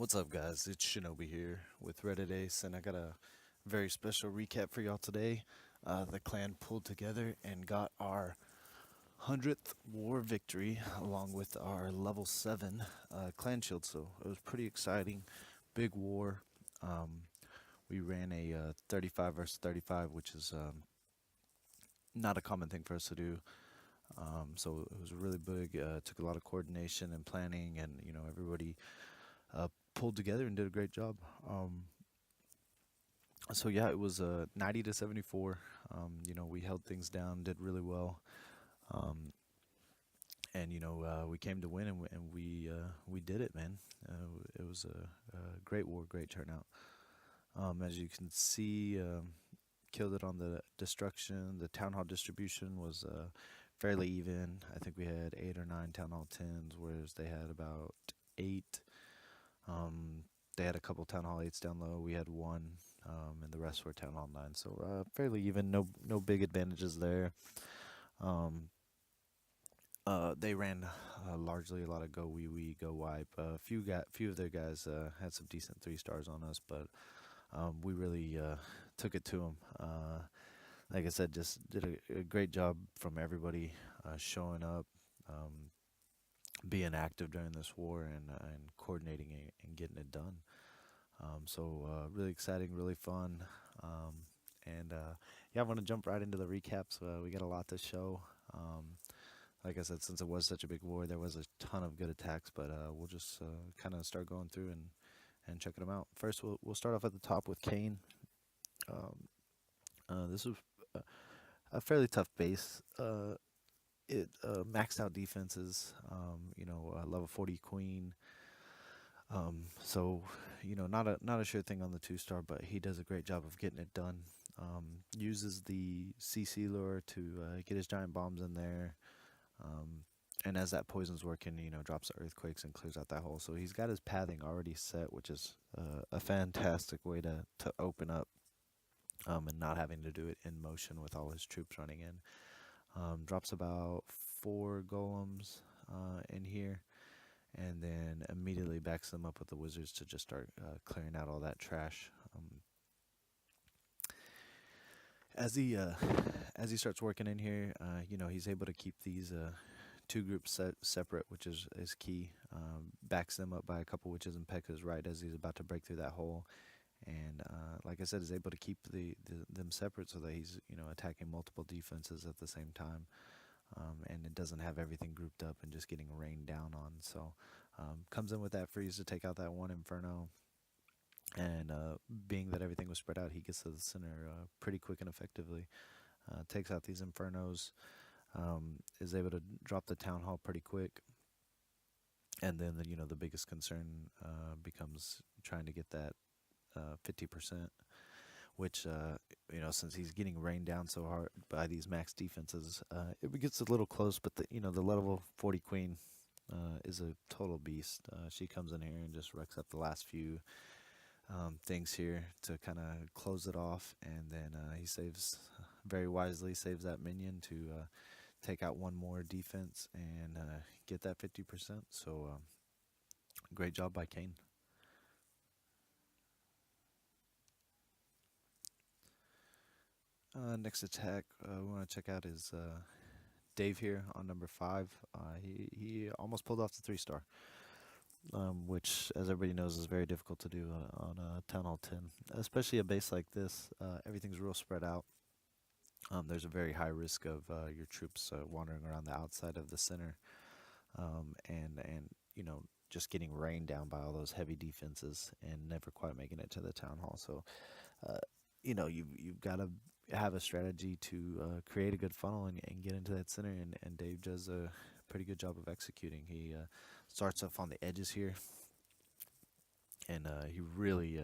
What's up, guys? It's Shinobi here with Reddit Ace, and I got a very special recap for y'all today. The clan pulled together and got our 100th war victory along with our level 7 clan shield, so it was pretty exciting. Big war. Um, we ran a 35 versus 35, which is not a common thing for us to do. So it was really big. Took a lot of coordination and planning, and everybody pulled together and did a great job. So yeah, it was 90 to 74. We held things down, did really well, um, and we came to win, and we did it, man. It was a great war, great turnout. As you can see, killed it on the destruction. The town hall distribution was fairly even. I think we had 8 or 9 town hall 10s, whereas they had about 8. Um, they had a couple town hall 8s down low. We had one, and the rest were town hall 9s. So fairly even. No big advantages there. Um, they ran largely a lot of go wee wee, go wipe. Few of their guys had some decent 3 stars on us, but we really took it to them. Like I said, just did a great job from everybody showing up, being active during this war, and coordinating it and getting it done. Really exciting, really fun. And Yeah, I want to jump right into the recaps. We got a lot to show. Like I said, since it was such a big war, there was a ton of good attacks, but we'll just kind of start going through and checking them out. First, we'll start off at the top with Kane. Um, this was a, a fairly tough base. It maxed out defenses. Level 40 Queen. Not a sure thing on the 2 star, but he does a great job of getting it done. Uses the CC lure to get his giant bombs in there. And as that poison's working, drops the earthquakes and clears out that hole. So he's got his pathing already set, which is a fantastic way to open up, and not having to do it in motion with all his troops running in. Drops about 4 golems in here, and then immediately backs them up with the wizards to just start clearing out all that trash. As he uh, as he starts working in here, he's able to keep these 2 groups separate, which is key. Backs them up by a couple witches and Pekkas right as he's about to break through that hole, and like I said, is able to keep them separate so that he's attacking multiple defenses at the same time, and it doesn't have everything grouped up and just getting rained down on. So comes in with that freeze to take out that one Inferno, and being that everything was spread out, he gets to the center pretty quick and effectively. Takes out these Infernos, is able to drop the town hall pretty quick, and then the biggest concern becomes trying to get that 50%, which since he's getting rained down so hard by these max defenses, it gets a little close. But the level 40 queen is a total beast. She comes in here and just wrecks up the last few things here to kind of close it off, and then he saves very wisely, saves that minion to take out one more defense and get that 50%. So great job by Kane. Next attack we want to check out is Dave here on number 5. He almost pulled off the 3 star, which, as everybody knows, is very difficult to do on a Town Hall 10, especially a base like this. Everything's real spread out. There's a very high risk of your troops wandering around the outside of the center, and just getting rained down by all those heavy defenses and never quite making it to the town hall. So uh, you've got to have a strategy to create a good funnel and get into that center, and Dave does a pretty good job of executing. He starts off on the edges here, and he really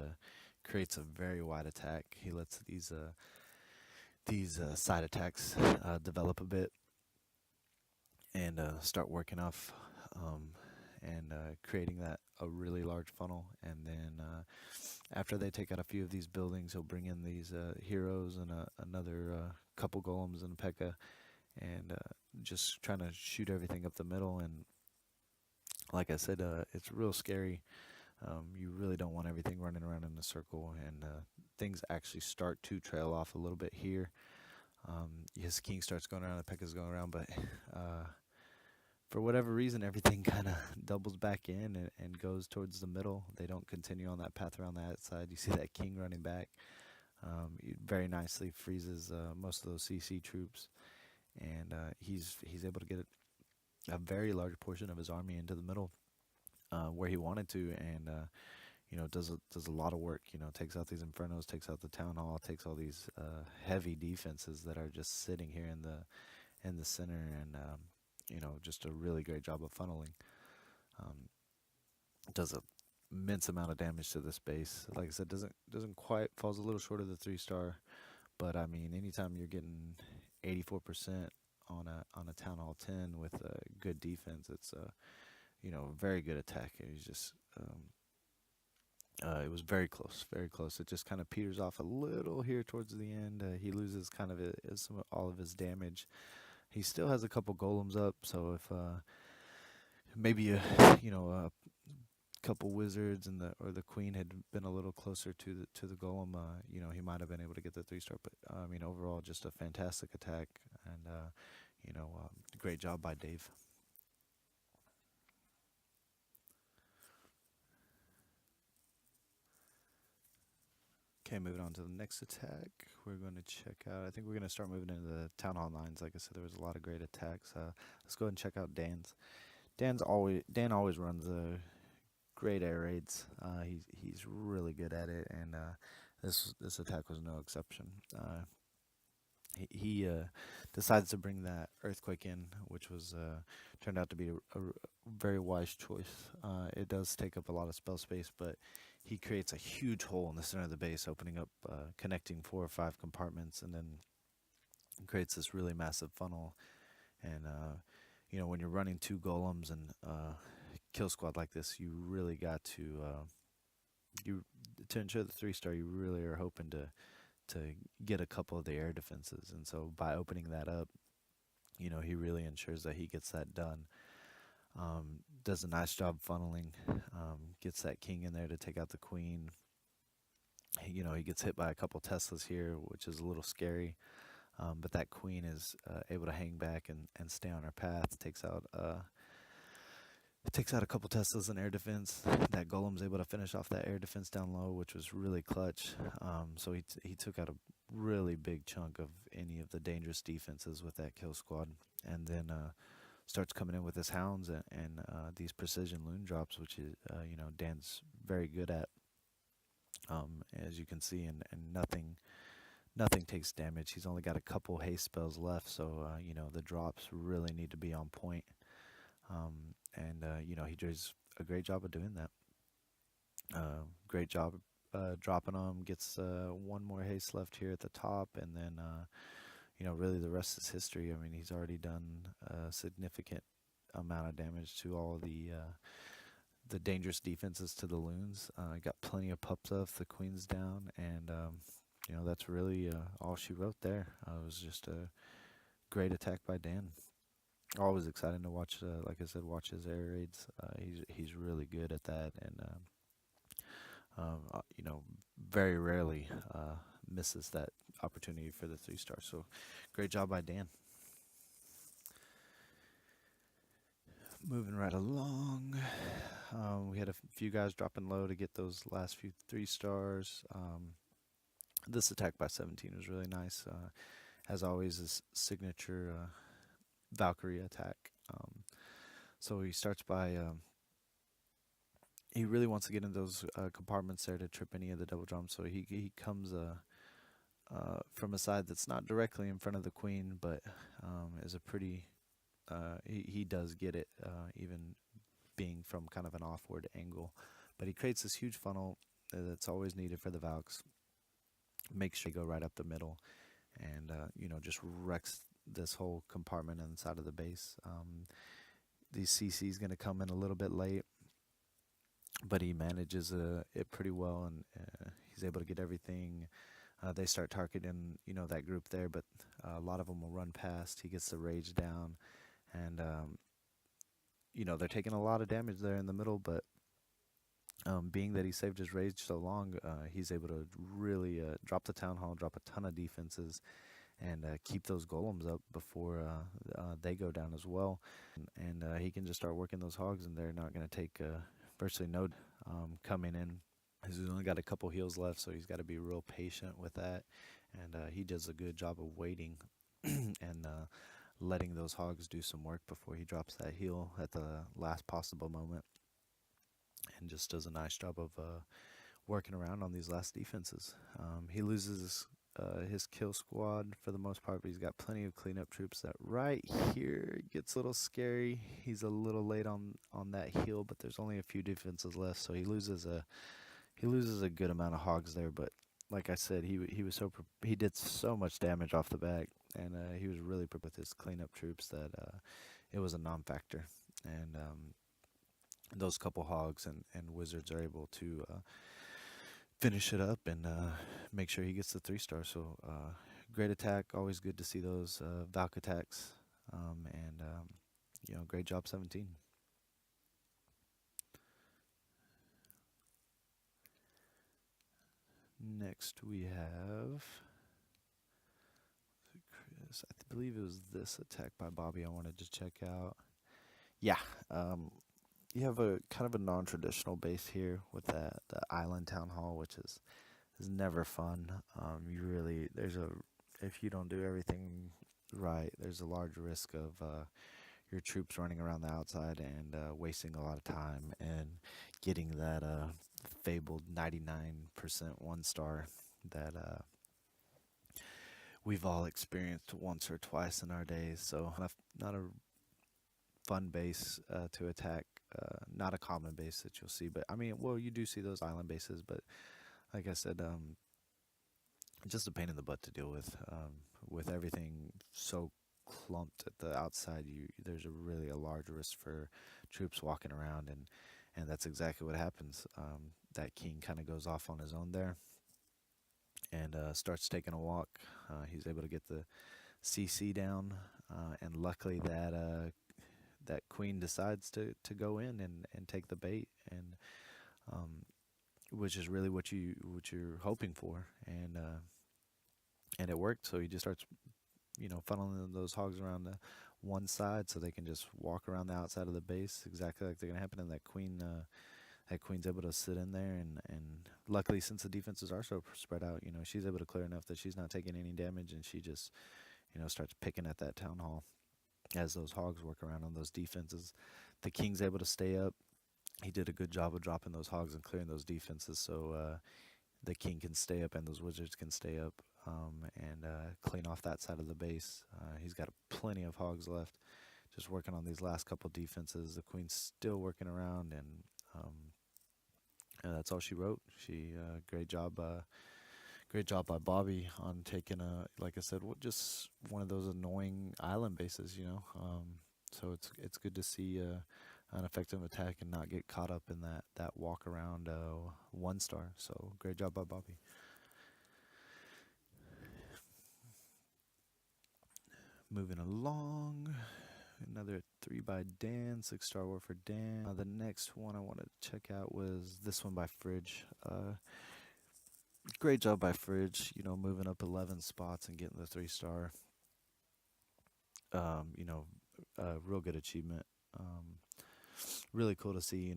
creates a very wide attack. He lets these side attacks develop a bit and start working off, and creating that a really large funnel. And then after they take out a few of these buildings, he'll bring in these heroes and another couple golems and Pekka, and just trying to shoot everything up the middle. And like I said, it's real scary. You really don't want everything running around in a circle, and things actually start to trail off a little bit here. His king starts going around, the peck is going around, but uh, for whatever reason, everything kind of doubles back in and goes towards the middle. They don't continue on that path around that side. You see that king running back. It very nicely freezes most of those CC troops, and he's able to get a very large portion of his army into the middle where he wanted to, and does a lot of work. Takes out these infernos, takes out the town hall, takes all these heavy defenses that are just sitting here in the center, and just a really great job of funneling. Um, does a immense amount of damage to this base. Like I said, doesn't quite, falls a little short of the 3 star, but I mean, anytime you're getting 84% on a town hall 10 with a good defense, it's a very good attack. It was very close, very close. It just kind of peters off a little here towards the end. He loses kind of all of his damage. He still has a couple golems up, so if maybe a couple wizards and the queen had been a little closer to the golem, he might have been able to get the 3 star. But I mean, overall, just a fantastic attack, and great job by Dave. Okay, moving on to the next attack. We're going to check out. I think we're going to start moving into the town hall lines. Like I said, there was a lot of great attacks. Let's go ahead and check out Dan's. Dan always runs great air raids. He's really good at it, and this attack was no exception. He decides to bring that earthquake in, which was turned out to be a very wise choice. It does take up a lot of spell space, but he creates a huge hole in the center of the base, opening up, connecting 4 or 5 compartments, and then creates this really massive funnel. And when you're running 2 golems and kill squad like this, you really got to ensure the 3 star. You really are hoping to get a couple of the air defenses, and so by opening that up, he really ensures that he gets that done. Does a nice job funneling, gets that king in there to take out the queen. He gets hit by a couple Teslas here, which is a little scary, but that queen is able to hang back and stay on her path. Takes out a couple Teslas in air defense. That golem's able to finish off that air defense down low, which was really clutch. So he took out a really big chunk of any of the dangerous defenses with that kill squad, and then starts coming in with his hounds and these precision loon drops, which is Dan's very good at. As you can see, and nothing takes damage. He's only got a couple haste spells left, so the drops really need to be on point. And he does a great job of doing that. Great job dropping them. Gets 1 more haste left here at the top, and then really the rest is history. I mean, he's already done a significant amount of damage to all the dangerous defenses to the loons. Got plenty of pups up. The queen's down, and that's really all she wrote there. It was just a great attack by Dan. Always exciting to watch. Like I said, watch his air raids. He's really good at that, and very rarely misses that opportunity for the 3 star. So, great job by Dan. Moving right along, we had a few guys dropping low to get those last few 3 stars. This attack by 17 was really nice. As always, his signature Valkyrie attack. So he starts by he really wants to get in those compartments there to trip any of the double drums. So he comes from a side that's not directly in front of the queen, but is a pretty he does get it, even being from kind of an offward angle. But he creates this huge funnel that's always needed for the Valks. Make sure you go right up the middle, and just wrecks this whole compartment inside of the base. The CC is going to come in a little bit late, but he manages it pretty well, and he's able to get everything. They start targeting that group there, but a lot of them will run past. He gets the rage down, and they're taking a lot of damage there in the middle, but Being that he saved his rage so long, he's able to really drop the town hall, drop a ton of defenses, and keep those golems up before they go down as well. And he can just start working those hogs, and they're not going to take virtually no coming in. He's only got a couple heals left, so he's got to be real patient with that. And he does a good job of waiting and letting those hogs do some work before he drops that heal at the last possible moment, and just does a nice job of working around on these last defenses. He loses his kill squad for the most part, but he's got plenty of cleanup troops. That right here gets a little scary. He's a little late on that heal, but there's only a few defenses left, so he loses a good amount of hogs there. But like I said, he did so much damage off the back, and he was really prepared with his cleanup troops that it was a non-factor. And those couple hogs and wizards are able to finish it up and make sure he gets the 3 star. So great attack, always good to see those Valk attacks, and great job 17. Next we have Chris. I believe it was this attack by Bobby I wanted to check out. Yeah, you have a kind of a non-traditional base here with that the island town hall, which is never fun. You really there's a if you don't do everything right, there's a large risk of your troops running around the outside and wasting a lot of time and getting that fabled 99% 1 star that we've all experienced once or twice in our days. So not a fun base to attack. Not a common base that you'll see, but I mean, well, you do see those island bases, but like I said, just a pain in the butt to deal with everything so clumped at the outside. There's really a large risk for troops walking around, and that's exactly what happens. That king kind of goes off on his own there and starts taking a walk. He's able to get the CC down, and luckily that queen decides to go in and take the bait, and which is really what you're hoping for, and it worked. So he just starts funneling those hogs around the one side so they can just walk around the outside of the base exactly like they're gonna happen. And that queen's able to sit in there, and luckily, since the defenses are so spread out, she's able to clear enough that she's not taking any damage, and she just starts picking at that town hall as those hogs work around on those defenses. The king's able to stay up. He did a good job of dropping those hogs and clearing those defenses, so the king can stay up and those wizards can stay up, and clean off that side of the base. He's got plenty of hogs left, just working on these last couple defenses. The queen's still working around, and that's all she wrote. Great job. Great job by Bobby on taking like I said, just one of those annoying island bases. So it's good to see an effective attack and not get caught up in that walk around 1 star. So great job by Bobby. Moving along, another 3 by Dan, 6 star war for Dan. The next one I wanted to check out was this one by Fridge. Great job by Fridge, moving up 11 spots and getting the 3 star. Real good achievement. Really cool to see,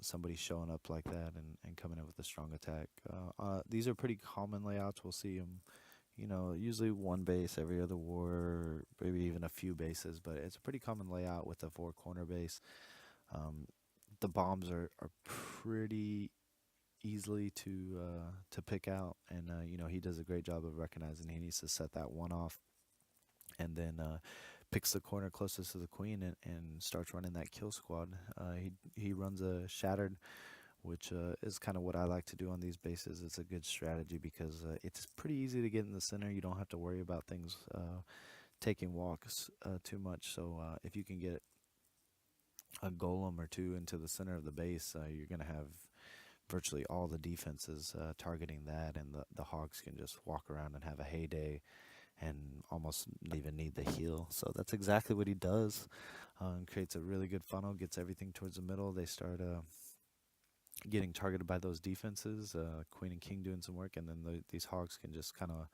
somebody showing up like that and coming in with a strong attack. These are pretty common layouts. We'll see them, usually one base every other war, maybe even a few bases, but it's a pretty common layout with a 4 corner base. The bombs are pretty easily to pick out, and he does a great job of recognizing he needs to set that one off, and then picks the corner closest to the queen and starts running that kill squad. He runs a shattered, which is kind of what I like to do on these bases. It's a good strategy because it's pretty easy to get in the center. You don't have to worry about things taking walks too much. So if you can get a golem or two into the center of the base, you're going to have virtually all the defenses targeting that, and the hogs can just walk around and have a heyday and almost not even need the heal. So that's exactly what he does. Creates a really good funnel, gets everything towards the middle. They start getting targeted by those defenses, queen and king doing some work, and then these hogs can just kind of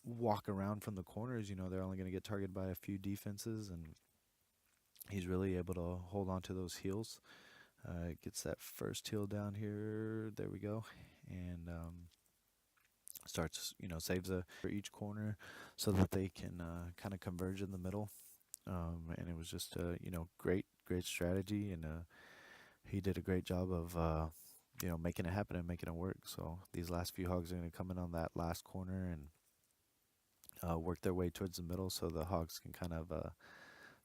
walk around from the corners. They're only going to get targeted by a few defenses, and he's really able to hold on to those heels. Gets that first heel down here. There we go, and starts, saves a for each corner so that they can kind of converge in the middle. And it was just great strategy, and he did a great job of making it happen and making it work. So these last few hogs are going to come in on that last corner and work their way towards the middle, so the hogs can kind of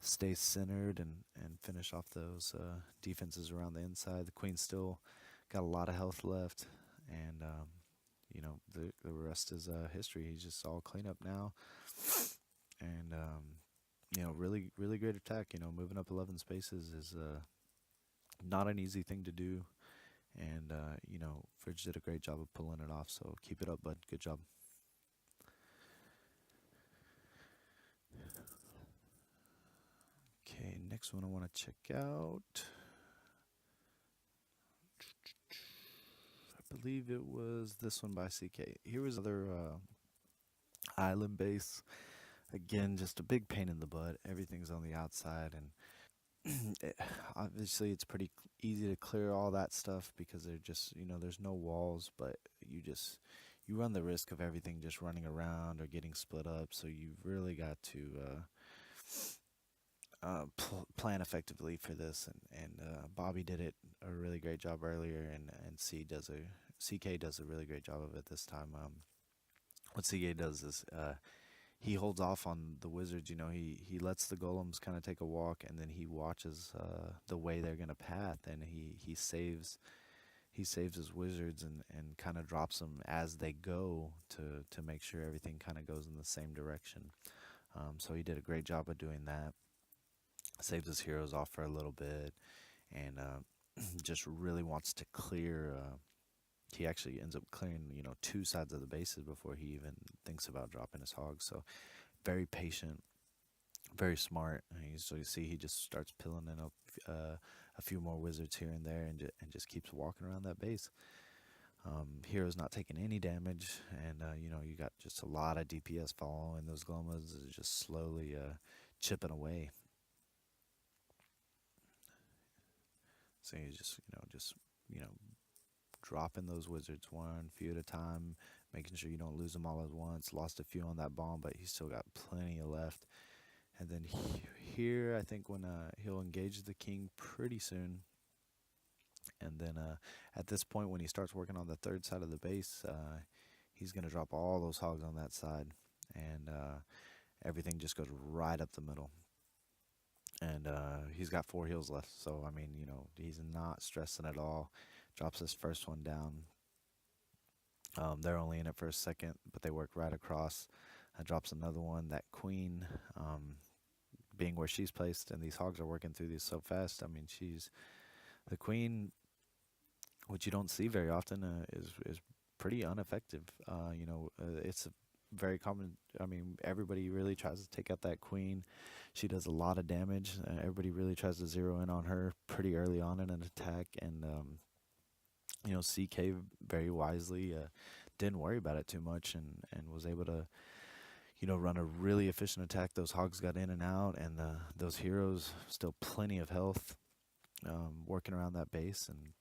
stay centered and finish off those defenses around the inside. The queen's still got a lot of health left, and the rest is history. He's just all cleanup now, and really great attack. Moving up 11 spaces is not an easy thing to do, and Fridge did a great job of pulling it off. So keep it up, bud. Good job. Okay, next one I want to check out. I believe it was this one by CK. Here was another island base. Again, just a big pain in the butt. Everything's on the outside, and obviously it's pretty easy to clear all that stuff because they're just, there's no walls, but you run the risk of everything just running around or getting split up. So you've really got to plan effectively for this, and Bobby did it a really great job earlier, and CK does a really great job of it this time. What CK does is he holds off on the wizards. He lets the golems kind of take a walk, and then he watches the way they're gonna path, and he saves his wizards and kind of drops them as they go to make sure everything kind of goes in the same direction. So he did a great job of doing that. Saved his heroes off for a little bit, and just really wants to clear. He actually ends up clearing, two sides of the bases before he even thinks about dropping his hogs. So very patient, very smart. So you see, he just starts pilling in up a few more wizards here and there, and just keeps walking around that base. Hero's not taking any damage, and you got just a lot of DPS following those glomas, just slowly chipping away. So he's just dropping those wizards one few at a time, making sure you don't lose them all at once. Lost a few on that bomb, but he's still got plenty left. And then here, I think when he'll engage the king pretty soon. And then at this point, when he starts working on the third side of the base, he's going to drop all those hogs on that side. And everything just goes right up the middle. And he's got 4 heals left. So, I mean, he's not stressing at all. Drops his first one down. They're only in it for a second, but they work right across. Drops another one. That queen, being where she's placed, and these hogs are working through these so fast. I mean, she's the queen, which you don't see very often, is pretty ineffective. It's a very common. I mean, everybody really tries to take out that queen. She does a lot of damage. Everybody really tries to zero in on her pretty early on in an attack, and CK very wisely didn't worry about it too much, and was able to run a really efficient attack. Those hogs got in and out, and those heroes still plenty of health, working around that base, and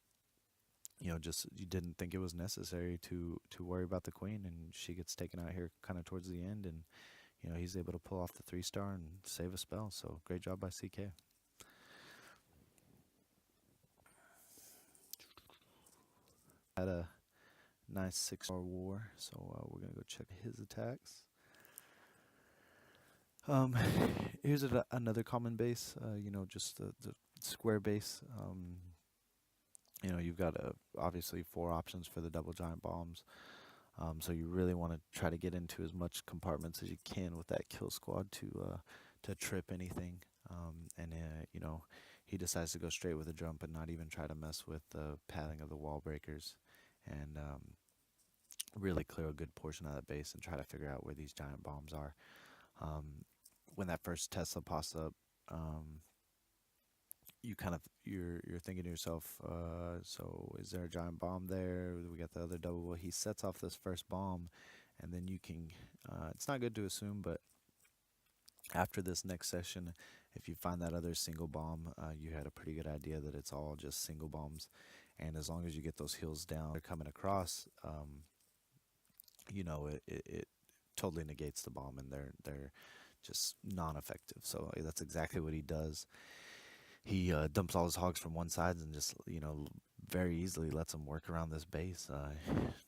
just you didn't think it was necessary to worry about the queen, and she gets taken out here kind of towards the end, and he's able to pull off the 3-star and save a spell. So great job by CK. Had a nice 6-star war, so we're gonna go check his attacks. Here's another common base. Just the square base. You've got obviously 4 options for the double giant bombs. So you really want to try to get into as much compartments as you can with that kill squad to trip anything. And he decides to go straight with a jump and not even try to mess with the padding of the wall breakers, and really clear a good portion of that base and try to figure out where these giant bombs are. When that first Tesla pops up, you kind of you're thinking to yourself, so is there a giant bomb there? We got the other double. Well, he sets off this first bomb, and then you can. It's not good to assume, but after this next session, if you find that other single bomb, you had a pretty good idea that it's all just single bombs. And as long as you get those heels down, they're coming across. It totally negates the bomb, and they're just non-effective. So that's exactly what he does. He dumps all his hogs from one side and just very easily lets them work around this base.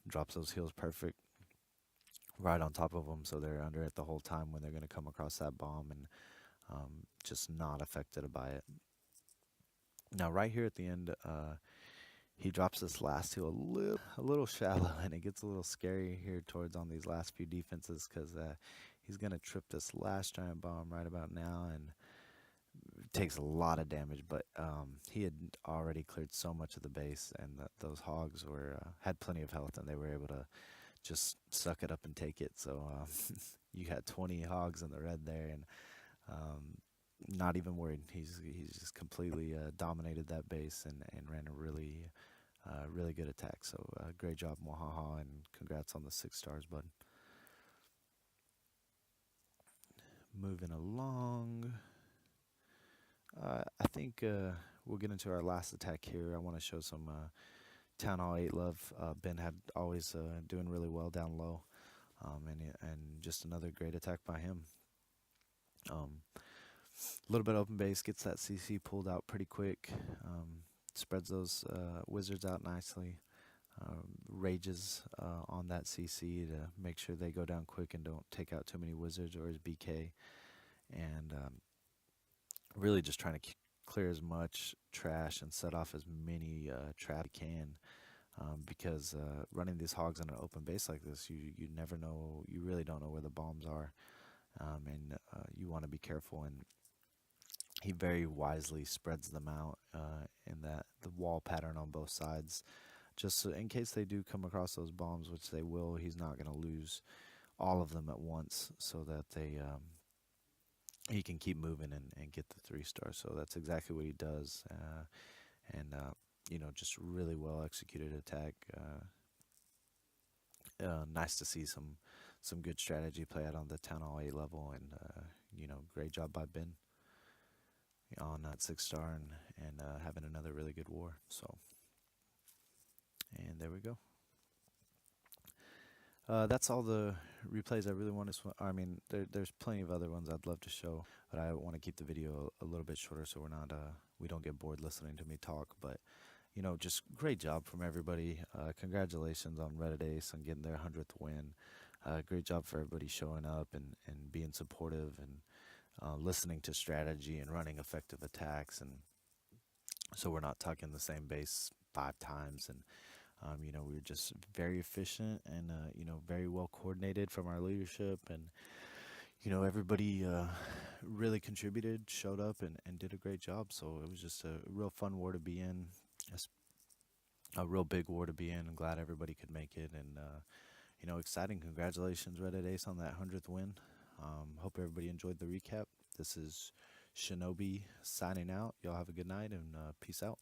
Drops those heels perfect right on top of them, so they're under it the whole time when they're going to come across that bomb, and just not affected by it. Now, right here at the end, he drops this last heel a little shallow, and it gets a little scary here towards on these last few defenses because he's going to trip this last giant bomb right about now, and it takes a lot of damage. But he had already cleared so much of the base, and those hogs were had plenty of health, and they were able to just suck it up and take it. So you had 20 hogs in the red there, and not even worried. He's just completely dominated that base, and ran a really good attack. So great job, Mohaha, and congrats on the 6 stars, bud. Moving along, I think we'll get into our last attack here. I want to show some Town Hall 8 love. Ben had always doing really well down low, and just another great attack by him. A little bit open base, gets that CC pulled out pretty quick, spreads those wizards out nicely, rages on that CC to make sure they go down quick and don't take out too many wizards or his BK, and really just trying to clear as much trash and set off as many traps he can, because running these hogs on an open base like this, you never know, you really don't know where the bombs are, and you want to be careful, and he very wisely spreads them out in that the wall pattern on both sides, just so in case they do come across those bombs, which they will. He's not going to lose all of them at once, so that he can keep moving and get the 3 stars. So that's exactly what he does, and just really well executed attack. Nice to see some good strategy play out on the Town Hall 8 level, and great job by Ben on that 6 star, and having another really good war. So, and there we go. That's all the replays I really want to. I mean, there's plenty of other ones I'd love to show, but I want to keep the video a little bit shorter so we don't get bored listening to me talk. But just great job from everybody. Congratulations on Reddit Ace on getting their 100th win. Great job for everybody showing up and being supportive, and listening to strategy and running effective attacks, and so we're not tucking the same base 5 times, and we were just very efficient, and very well coordinated from our leadership, and everybody really contributed, showed up, and did a great job. So it was just a real fun war to be in, a real big war to be in. I'm glad everybody could make it, and exciting. Congratulations, Reddit Ace, on that 100th win. Hope everybody enjoyed the recap. This is Shinobi signing out. Y'all have a good night, and peace out.